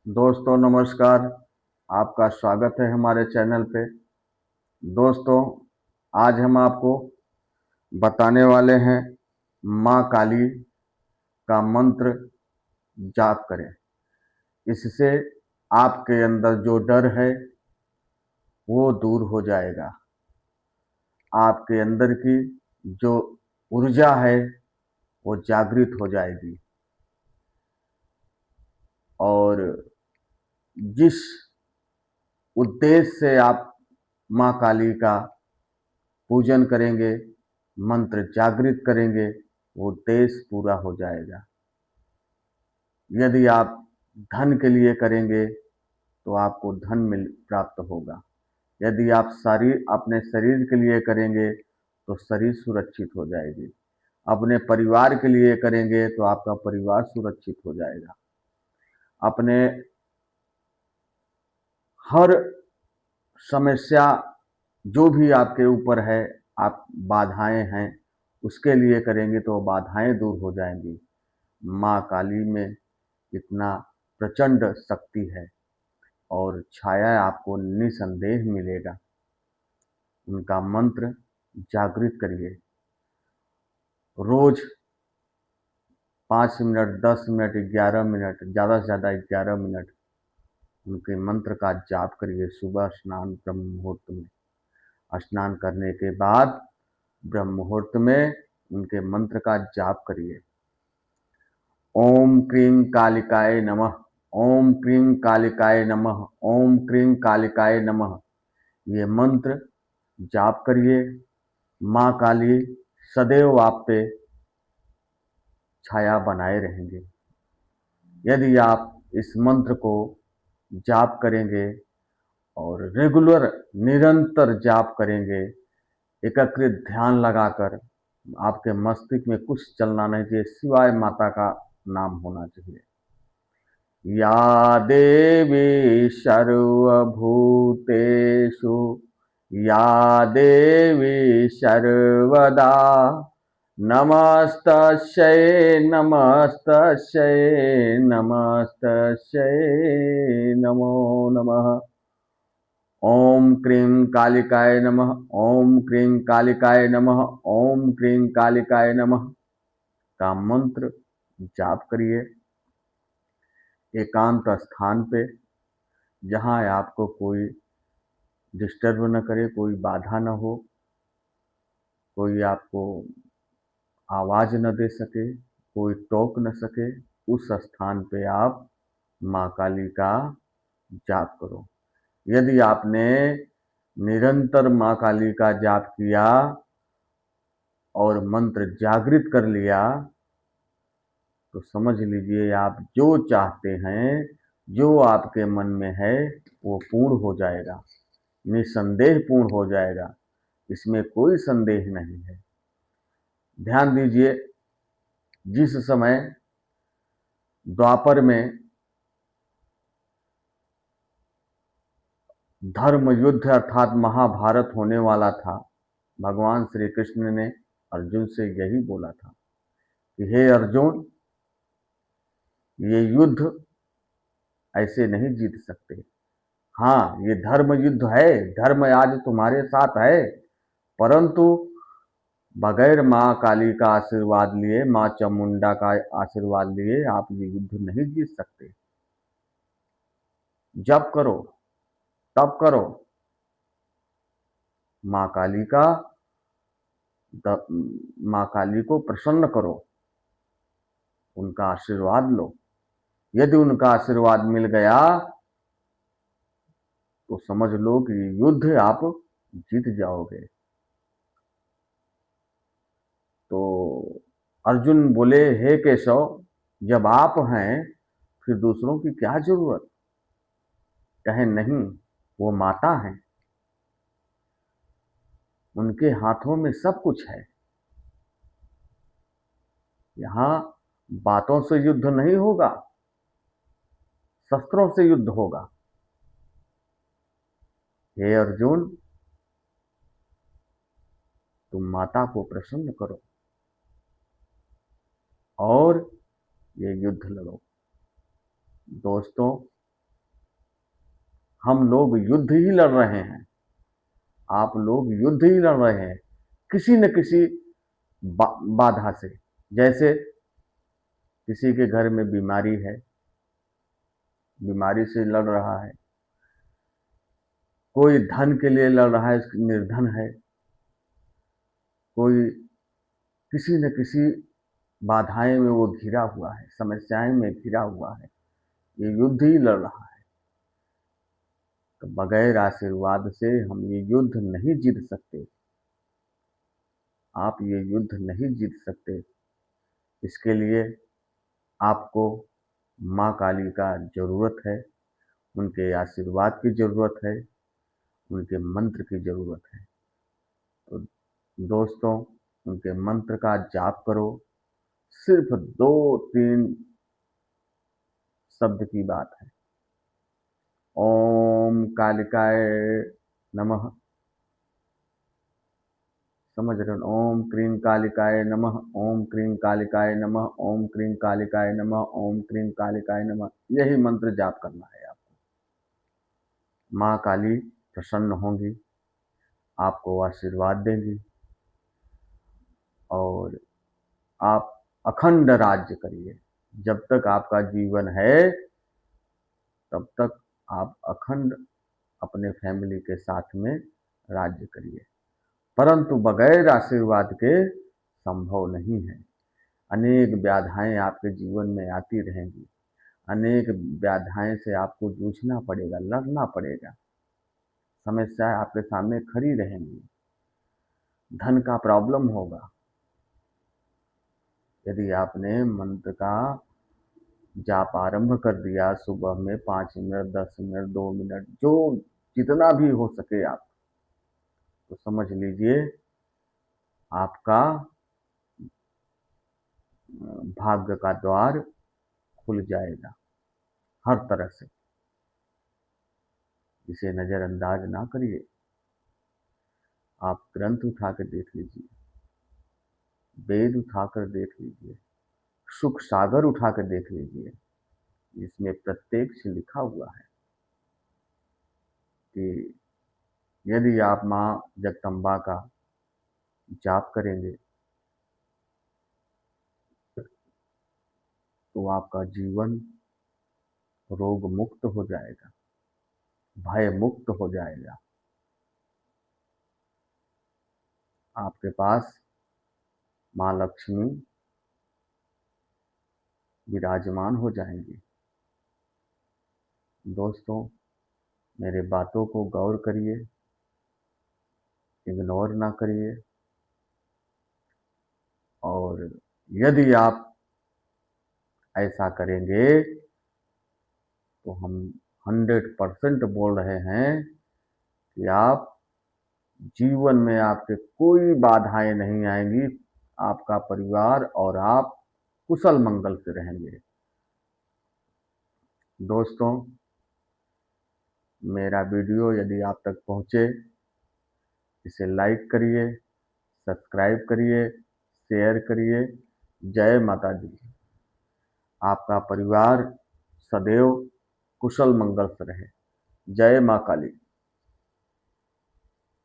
दोस्तों नमस्कार। आपका स्वागत है हमारे चैनल पे। दोस्तों, आज हम आपको बताने वाले हैं माँ काली का मंत्र जाप करें। इससे आपके अंदर जो डर है वो दूर हो जाएगा। आपके अंदर की जो ऊर्जा है वो जागृत हो जाएगी और जिस उद्देश्य से आप माँ काली का पूजन करेंगे, मंत्र जागृत करेंगे, वो उद्देश्य पूरा हो जाएगा। यदि आप धन के लिए करेंगे तो आपको धन मिल प्राप्त होगा। यदि आप अपने शरीर के लिए करेंगे तो शरीर सुरक्षित हो जाएगी। अपने परिवार के लिए करेंगे तो आपका परिवार सुरक्षित हो जाएगा। अपने हर समस्या जो भी आपके ऊपर है, आप बाधाएं हैं, उसके लिए करेंगे तो बाधाएं दूर हो जाएंगी। माँ काली में इतना प्रचंड शक्ति है और छाया आपको निसंदेह मिलेगा। उनका मंत्र जागृत करिए। रोज 5 मिनट, 10 मिनट, 11 मिनट, ज़्यादा से ज़्यादा 11 मिनट उनके मंत्र का जाप करिए। सुबह स्नान ब्रह्म मुहूर्त में स्नान करने के बाद ब्रह्म मुहूर्त में उनके मंत्र का जाप करिए। ओम क्रीं कालिकाय नमः, ओम क्रीं कालिकाय नमः, ओम क्रीं कालिकाय नमः। ये मंत्र जाप करिए। माँ काली सदैव आप पे छाया बनाए रहेंगे। यदि आप इस मंत्र को जाप करेंगे और रेगुलर निरंतर जाप करेंगे, एकाग्रित ध्यान लगाकर, आपके मस्तिष्क में कुछ चलना नहीं चाहिए सिवाय माता का नाम होना चाहिए। या देवी सर्वभूतेषु, या देवी सर्वदा, नमस्तस्यै नमस्तस्यै नमस्तस्यै नमो नमः। ओम क्रीं कालिकाय नमः, ओम क्रीं कालिकाय नमः, ओम क्रीं कालिकाय नमः का मंत्र जाप करिए। एकांत स्थान पे, जहाँ आपको कोई डिस्टर्ब न करे, कोई बाधा न हो, कोई आपको आवाज न दे सके, कोई टोक न सके, उस स्थान पे आप माँ काली का जाप करो। यदि आपने निरंतर माँ काली का जाप किया और मंत्र जागृत कर लिया तो समझ लीजिए आप जो चाहते हैं, जो आपके मन में है, वो पूर्ण हो जाएगा, निसंदेह पूर्ण हो जाएगा। इसमें कोई संदेह नहीं है। ध्यान दीजिए, जिस समय द्वापर में धर्म युद्ध अर्थात महाभारत होने वाला था, भगवान श्री कृष्ण ने अर्जुन से यही बोला था कि हे अर्जुन, ये युद्ध ऐसे नहीं जीत सकते। हाँ, ये धर्म युद्ध है, धर्म आज तुम्हारे साथ है, परंतु बगैर माँ काली का आशीर्वाद लिए, माँ चामुंडा का आशीर्वाद लिए आप ये युद्ध नहीं जीत सकते। जब करो तब करो, माँ काली का माँ काली को प्रसन्न करो, उनका आशीर्वाद लो। यदि उनका आशीर्वाद मिल गया तो समझ लो कि युद्ध आप जीत जाओगे। तो अर्जुन बोले, हे केशव, जब आप हैं फिर दूसरों की क्या जरूरत? कहे नहीं, वो माता है, उनके हाथों में सब कुछ है। यहाँ बातों से युद्ध नहीं होगा, शस्त्रों से युद्ध होगा। हे अर्जुन, तुम माता को प्रसन्न करो और ये युद्ध लड़ो। दोस्तों, हम लोग युद्ध ही लड़ रहे हैं, आप लोग युद्ध ही लड़ रहे हैं किसी न किसी बाधा से। जैसे किसी के घर में बीमारी है, बीमारी से लड़ रहा है, कोई धन के लिए लड़ रहा है, निर्धन है, कोई किसी न किसी बाधाएं में वो घिरा हुआ है, समस्याएं में घिरा हुआ है, ये युद्ध ही लड़ रहा है। तो बगैर आशीर्वाद से हम ये युद्ध नहीं जीत सकते, आप ये युद्ध नहीं जीत सकते। इसके लिए आपको माँ काली का जरूरत है, उनके आशीर्वाद की जरूरत है, उनके मंत्र की जरूरत है। तो दोस्तों, उनके मंत्र का जाप करो। सिर्फ 2-3 शब्द की बात है। ओम कालिकाय नमः, समझ रहे हो? ओम क्रीं कालिकाय नमः, ओम क्रीं कालिकाय नमः, ओम क्रीं कालिकाय नमः, ओम क्रीं कालिकाय नमः। यही मंत्र जाप करना है आपको। माँ काली प्रसन्न होंगी, आपको आशीर्वाद देंगी और आप अखंड राज्य करिए। जब तक आपका जीवन है तब तक आप अखंड अपने फैमिली के साथ में राज्य करिए, परंतु बगैर आशीर्वाद के संभव नहीं है। अनेक बाधाएं आपके जीवन में आती रहेंगी, अनेक बाधाएं से आपको जूझना पड़ेगा, लड़ना पड़ेगा, समस्याएं आपके सामने खड़ी रहेंगी, धन का प्रॉब्लम होगा। यदि आपने मंत्र का जाप आरंभ कर दिया, सुबह में 5 मिनट, 10 मिनट, 2 मिनट, जो जितना भी हो सके आप, तो समझ लीजिए आपका भाग्य का द्वार खुल जाएगा हर तरह से। इसे नजरअंदाज ना करिए। आप ग्रंथ उठा कर देख लीजिए, वेद उठाकर देख लीजिए, सुख सागर उठाकर देख लीजिए। इसमें प्रत्येक से लिखा हुआ है कि यदि आप माँ जगदम्बा का जाप करेंगे तो आपका जीवन रोग मुक्त हो जाएगा, भय मुक्त हो जाएगा। आपके पास माँ लक्ष्मी विराजमान हो जाएंगी। दोस्तों, मेरे बातों को गौर करिए, इग्नोर ना करिए। और यदि आप ऐसा करेंगे तो हम 100% बोल रहे हैं कि आप जीवन में आपके कोई बाधाएं नहीं आएंगी, आपका परिवार और आप कुशल मंगल से रहेंगे। दोस्तों, मेरा वीडियो यदि आप तक पहुंचे, इसे लाइक करिए, सब्सक्राइब करिए, शेयर करिए। जय माता दी। आपका परिवार सदैव कुशल मंगल से रहे। जय माँ काली।